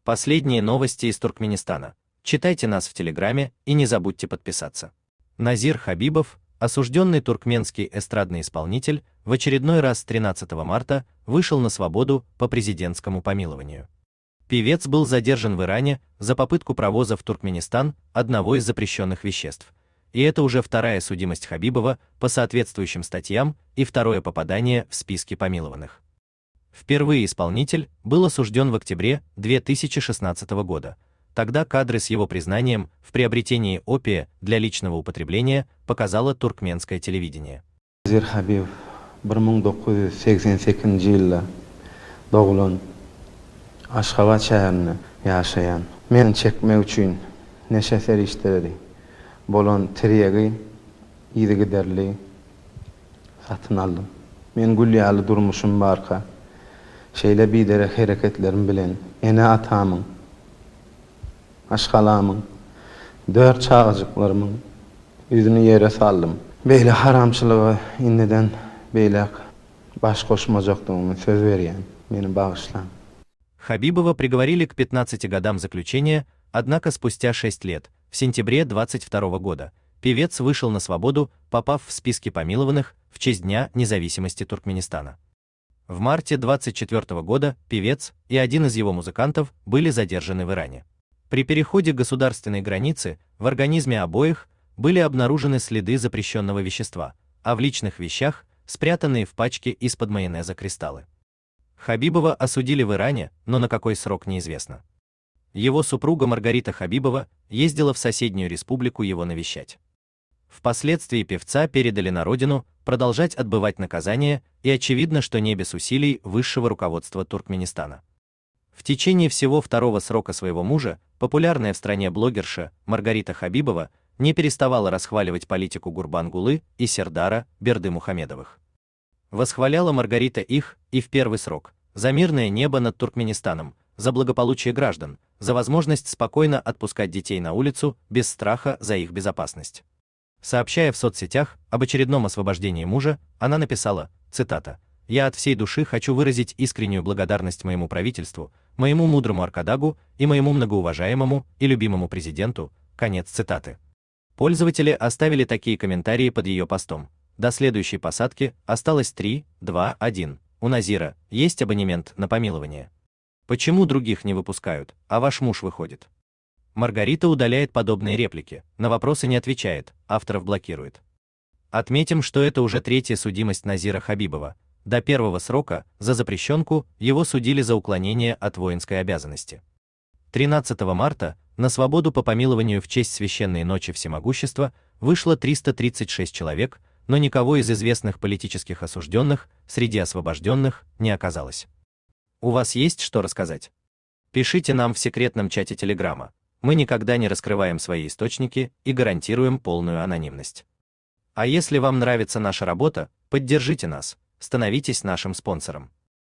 Последние новости из Туркменистана. Читайте нас в Телеграме и не забудьте подписаться. Назир Хабибов, осужденный туркменский эстрадный исполнитель, в очередной раз 13 марта вышел на свободу по президентскому помилованию. Певец был задержан в Иране за попытку провоза в Туркменистан одного из запрещенных веществ. И это уже вторая судимость Хабибова по соответствующим статьям и второе попадание в списки помилованных. Впервые исполнитель был осужден в октябре 2016 года. Тогда кадры с его признанием в приобретении опия для личного употребления показало туркменское телевидение. Назир Хабибов 1988 жылы doğulan Aşgabat şäherinde ýaşaýan. Men çekmek üçin neşeser işleri bolan tirýegi ýygy giderli satyn aldım. Men gülýäli durmuşum barka. Şeýle biderek hereketlerim bilen ene atamyň, aşgalamyň, dört çağıjyklarynyň ýüzüni ýere saldym. Beýle haramçylygy indiden beýle baş goşmajakdygymy söz berýän. Meni bagyşla. Хабибова приговорили к 15 годам заключения, однако спустя 6 лет, в сентябре 22 года, певец вышел на свободу, попав в списки помилованных в честь Дня независимости Туркменистана. В марте 24 года певец и один из его музыкантов были задержаны в Иране. При переходе государственной границы в организме обоих были обнаружены следы запрещенного вещества, а в личных вещах спрятанные в пачке из-под майонеза кристаллы. Хабибова осудили в Иране, но на какой срок неизвестно. Его супруга Маргарита Хабибова ездила в соседнюю республику его навещать. Впоследствии певца передали на родину продолжать отбывать наказание, и очевидно, что не без усилий высшего руководства Туркменистана. В течение всего второго срока своего мужа популярная в стране блогерша Маргарита Хабибова не переставала расхваливать политику Гурбангулы и Сердара Бердымухамедовых. Восхваляла Маргарита их и в первый срок за мирное небо над Туркменистаном, за благополучие граждан, за возможность спокойно отпускать детей на улицу без страха за их безопасность. Сообщая в соцсетях об очередном освобождении мужа, она написала, цитата: «Я от всей души хочу выразить искреннюю благодарность моему правительству, моему мудрому Аркадагу и моему многоуважаемому и любимому президенту». Конец цитаты. Пользователи оставили такие комментарии под ее постом. До следующей посадки осталось 3, 2, 1. У Назира есть абонемент на помилование. Почему других не выпускают, а ваш муж выходит? Маргарита удаляет подобные реплики, на вопросы не отвечает, авторов блокирует. Отметим, что это уже третья судимость Назира Хабибова. До первого срока за запрещенку его судили за уклонение от воинской обязанности. 13 марта на свободу по помилованию в честь священной ночи всемогущества вышло 336 человек, но никого из известных политических осужденных среди освобожденных не оказалось. У вас есть что рассказать? Пишите нам в секретном чате Телеграма. Мы никогда не раскрываем свои источники и гарантируем полную анонимность. А если вам нравится наша работа, поддержите нас, становитесь нашим спонсором.